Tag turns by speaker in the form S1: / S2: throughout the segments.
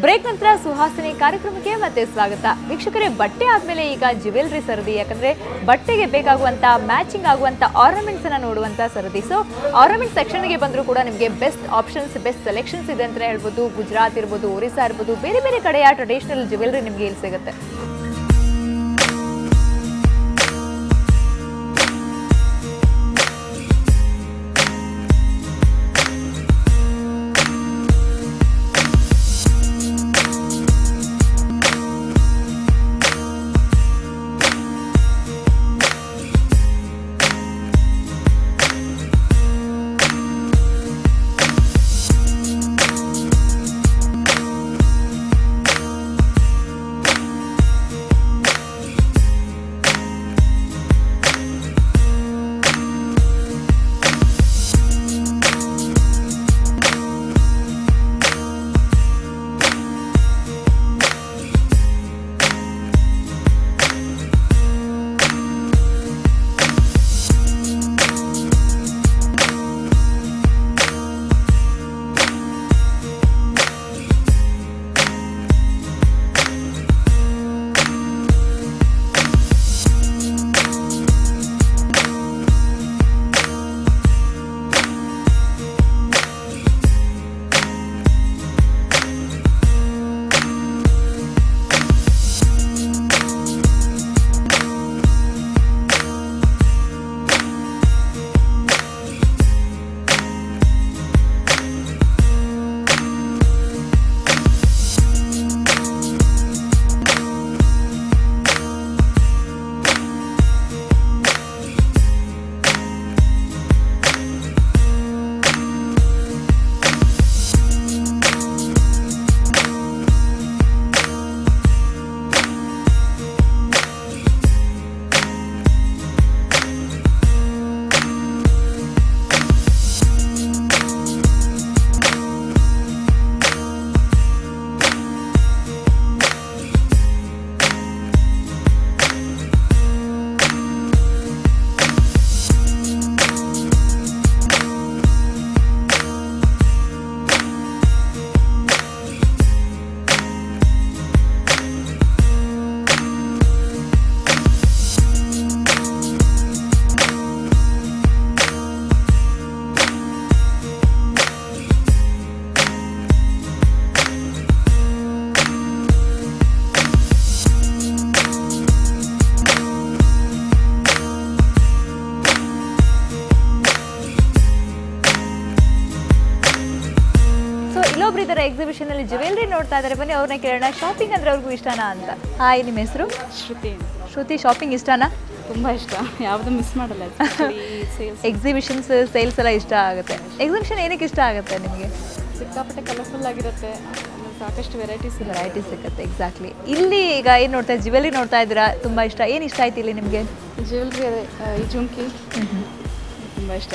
S1: Break ನಂತರ ಸುಹಾಸಿನಿ ಕಾರ್ಯಕ್ರಮಕ್ಕೆ ಮತ್ತೆ ಸ್ವಾಗತ. ವೀಕ್ಷಕರೇ, ಬಟ್ಟೆ ಆದ್ಮೇಲೆ ಈಗ ಜ್ಯುವೆಲರಿ ಸರದಿ, ಯಾಕಂದ್ರೆ ಬಟ್ಟೆಗೆ ಬೇಕಾಗುವಂತ ಮ್ಯಾಚಿಂಗ್ ಆಗುವಂತ ಆರ್ನಮೆಂಟ್ಸ್ ಅನ್ನ ನೋಡುವಂತ ಸರದಿ. ಸೊ ಆರ್ನಮೆಂಟ್ ಸೆಕ್ಷನ್ಗೆ ಬಂದರೂ ಕೂಡ ನಿಮಗೆ ಬೆಸ್ಟ್ ಆಪ್ಷನ್ಸ್, ಬೆಸ್ಟ್ ಸೆಲೆಕ್ಷನ್ಸ್ ಇದೆ ಅಂತ ಹೇಳ್ಬೋದು. ಗುಜರಾತ್ ಇರ್ಬೋದು, ಒರಿಸ್ಸಾ ಇರ್ಬೋದು, ಬೇರೆ ಬೇರೆ ಕಡೆಯ ಟ್ರೆಡಿಷನಲ್ ಜ್ಯುವೆಲರಿ ನಿಮಗೆ ಇಲ್ಲಿ ಸಿಗುತ್ತೆ. ಇಲ್ಲೊಬ್ರು ಎಕ್ಸಿಬಿಷನ್ ಅಲ್ಲಿ ಜ್ಯುವೆಲರಿ ನೋಡ್ತಾ ಇದ್ದಾರೆ. ಬನ್ನಿ ಅವ್ರನ್ನ ಕೇಳೋಣ, ಶಾಪಿಂಗ್ ಅಂದ್ರೆ ಅವ್ರಿಗೂ ಇಷ್ಟನಾ ಅಂತ. ಹಾಯ್, ನಿಮ್ಮ ಹೆಸರು?
S2: ಶ್ರುತಿ.
S1: ಶ್ರುತಿ, ಶಾಪಿಂಗ್ ಇಷ್ಟನಾ?
S2: ತುಂಬ ಇಷ್ಟ, ಯಾವುದು ಮಿಸ್ ಮಾಡಲ್ಲ.
S1: ಎಕ್ಸಿಬಿಷನ್ಸ್, ಸೇಲ್ಸ್ ಎಲ್ಲ ಇಷ್ಟ ಆಗುತ್ತೆ. ಎಕ್ಸಿಬಿಷನ್ ಏನಕ್ಕೆ ಇಷ್ಟ ಆಗುತ್ತೆ ನಿಮಗೆ?
S2: ಸಿಕ್ಕಾಪಟ್ಟೆ ಕಲರ್ಫುಲ್ ಆಗಿರುತ್ತೆ, ಸಾಕಷ್ಟು ವೆರೈಟೀಸ್
S1: ಸಿಗುತ್ತೆ. ಎಕ್ಸಾಕ್ಟ್ಲಿ. ಇಲ್ಲಿ ಈಗ ಏನು ನೋಡ್ತಾ ಜ್ಯುವೆಲರಿ ನೋಡ್ತಾ ಇದ್ದೀರಾ, ತುಂಬ ಇಷ್ಟ. ಏನು ಇಷ್ಟ ಆಯ್ತು ಇಲ್ಲಿ ನಿಮಗೆ?
S2: ಜ್ಯುವೆಲ್ರಿ, ಈ ಜುಮ್ಕಿ ತುಂಬ ಇಷ್ಟ.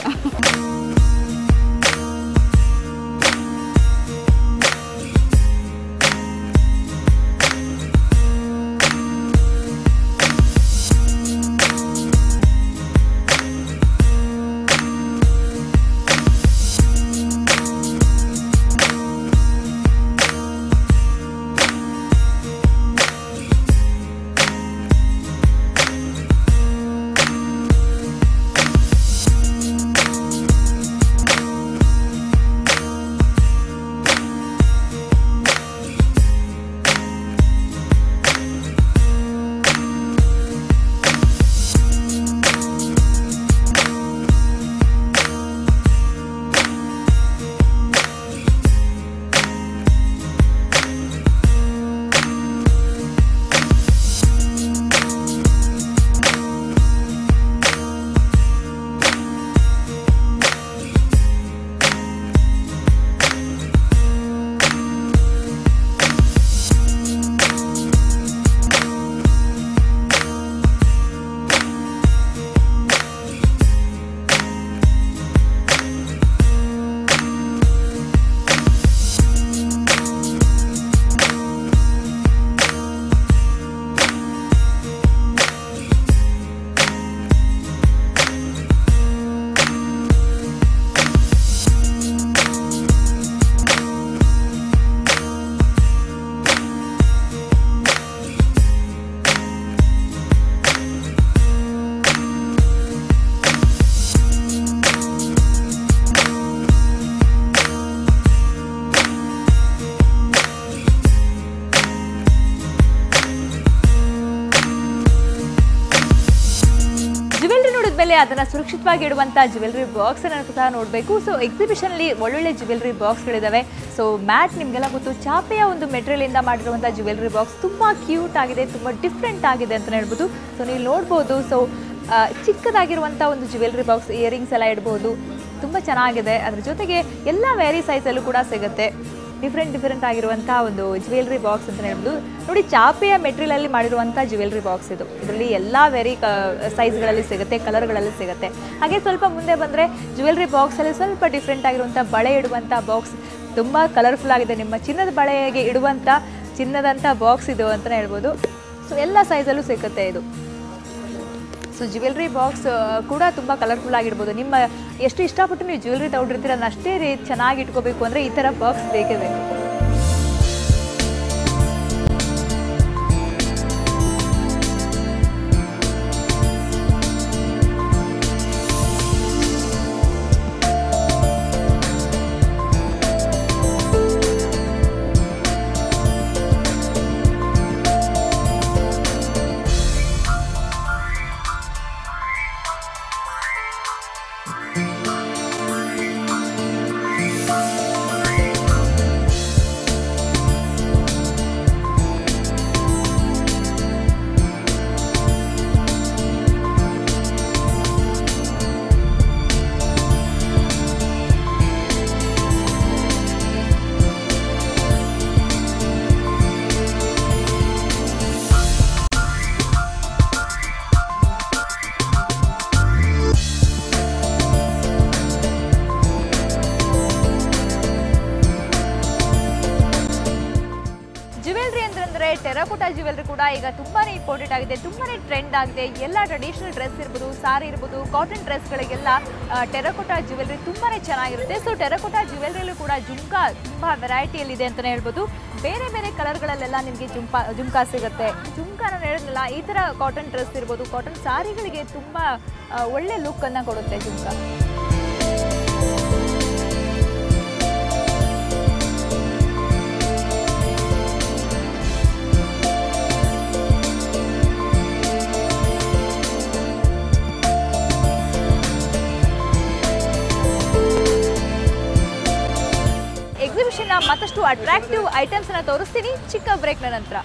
S1: ಆಮೇಲೆ ಅದನ್ನು ಸುರಕ್ಷಿತವಾಗಿ ಇಡುವಂಥ ಜ್ಯುವೆಲ್ರಿ ಬಾಕ್ಸನ್ನು ಸಹ ನೋಡಬೇಕು. ಸೊ ಎಕ್ಸಿಬಿಷನಲ್ಲಿ ಒಳ್ಳೊಳ್ಳೆ ಜ್ಯುವೆಲ್ರಿ ಬಾಕ್ಸ್ಗಳಿದ್ದಾವೆ. ಸೊ ಮ್ಯಾಟ್ ನಿಮಗೆಲ್ಲ ಗೊತ್ತು, ಚಾಪೆಯ ಒಂದು ಮೆಟೀರಿಯಲಿಂದ ಮಾಡಿರುವಂಥ ಜ್ಯುವೆಲ್ರಿ ಬಾಕ್ಸ್ ತುಂಬ ಕ್ಯೂಟ್ ಆಗಿದೆ, ತುಂಬ ಡಿಫ್ರೆಂಟ್ ಆಗಿದೆ ಅಂತಲೇ ಹೇಳ್ಬೋದು. ಸೊ ನೀವು ನೋಡ್ಬೋದು. ಸೊ ಚಿಕ್ಕದಾಗಿರುವಂಥ ಒಂದು ಜ್ಯುವೆಲ್ರಿ ಬಾಕ್ಸ್, ಇಯರಿಂಗ್ಸ್ ಎಲ್ಲ ಇಡ್ಬೋದು, ತುಂಬ ಚೆನ್ನಾಗಿದೆ. ಅದ್ರ ಜೊತೆಗೆ ಎಲ್ಲ ವೇರಿ ಸೈಜಲ್ಲೂ ಕೂಡ ಸಿಗುತ್ತೆ. ಡಿಫ್ರೆಂಟ್ ಆಗಿರುವಂಥ ಒಂದು ಜ್ಯುವೆಲ್ರಿ ಬಾಕ್ಸ್ ಅಂತ ಹೇಳ್ಬೋದು. ನೋಡಿ, ಚಾಪೆಯ ಮೆಟೀರಿಯಲಲ್ಲಿ ಮಾಡಿರುವಂಥ ಜ್ಯುವೆಲ್ರಿ ಬಾಕ್ಸ್ ಇದು. ಇದರಲ್ಲಿ ಎಲ್ಲ ವೆರಿ ಸೈಜ್ಗಳಲ್ಲಿ ಸಿಗುತ್ತೆ, ಕಲರ್ಗಳಲ್ಲಿ ಸಿಗುತ್ತೆ. ಹಾಗೆ ಸ್ವಲ್ಪ ಮುಂದೆ ಬಂದರೆ ಜ್ಯುವೆಲ್ರಿ ಬಾಕ್ಸಲ್ಲಿ ಸ್ವಲ್ಪ ಡಿಫ್ರೆಂಟ್ ಆಗಿರುವಂಥ ಬಳೆ ಇಡುವಂಥ ಬಾಕ್ಸ್, ತುಂಬ ಕಲರ್ಫುಲ್ ಆಗಿದೆ. ನಿಮ್ಮ ಚಿನ್ನದ ಬಳೆಗೆ ಇಡುವಂಥ ಚಿನ್ನದಂಥ ಬಾಕ್ಸ್ ಇದು ಅಂತಲೇ ಹೇಳ್ಬೋದು. ಸೊ ಎಲ್ಲ ಸೈಜಲ್ಲೂ ಸಿಗುತ್ತೆ ಇದು. ಸೊ ಜ್ಯುವೆಲ್ರಿ ಬಾಕ್ಸ್ ಕೂಡ ತುಂಬ ಕಲರ್ಫುಲ್ ಆಗಿರ್ಬೋದು. ನಿಮ್ಮ ಎಷ್ಟು ಇಷ್ಟಪಟ್ಟು ನೀವು ಜ್ಯುವೆಲ್ರಿ ತಗೊಂಡಿರ್ತೀರ ಅದನ್ನ ಅಷ್ಟೇ ಚೆನ್ನಾಗಿ ಇಟ್ಕೋಬೇಕು ಅಂದರೆ ಈ ಥರ ಬಾಕ್ಸ್ ಬೇಕೇ ಬೇಕು. ಟೆರಾಕೋಟಾ ಜ್ಯುವೆಲ್ರಿ ಕೂಡ ಈಗ ತುಂಬಾ ಇಂಪಾರ್ಟೆಂಟ್ ಆಗಿದೆ, ತುಂಬಾ ಟ್ರೆಂಡ್ ಆಗಿದೆ. ಎಲ್ಲ ಟ್ರೆಡಿಷನಲ್ ಡ್ರೆಸ್ ಇರ್ಬೋದು, ಸಾರಿ ಇರ್ಬೋದು, ಕಾಟನ್ ಡ್ರೆಸ್ಗಳಿಗೆಲ್ಲ ಟೆರಾಕೋಟಾ ಜ್ಯುವೆಲ್ರಿ ತುಂಬಾ ಚೆನ್ನಾಗಿರುತ್ತೆ. ಸೊ ಟೆರಾಕೋಟಾ ಜ್ಯುವೆಲ್ರಿಯಲ್ಲೂ ಕೂಡ ಜುಮ್ಕಾ ತುಂಬ ವೆರೈಟಿಯಲ್ಲಿದೆ ಅಂತಲೇ ಹೇಳ್ಬೋದು. ಬೇರೆ ಬೇರೆ ಕಲರ್ಗಳಲ್ಲೆಲ್ಲ ನಿಮಗೆ ಜುಮ್ಕಾ ಸಿಗುತ್ತೆ. ಜುಮ್ಕಾ ನಾನು ಹೇಳಿದ್ನಲ್ಲ, ಈ ಥರ ಕಾಟನ್ ಡ್ರೆಸ್ ಇರ್ಬೋದು, ಕಾಟನ್ ಸಾರಿಗಳಿಗೆ ತುಂಬ ಒಳ್ಳೆ ಲುಕ್ಕನ್ನು ಕೊಡುತ್ತೆ ಜುಮ್ಕಾ. ಎಕ್ಸಿಬಿಷನ್ನ ಮತ್ತಷ್ಟು ಅಟ್ರಾಕ್ಟಿವ್ ಐಟಮ್ಸ್ ಅನ್ನ ತೋರಿಸ್ತೀನಿ ಚಿಕ್ಕ ಬ್ರೇಕ್ನ ನಂತರ.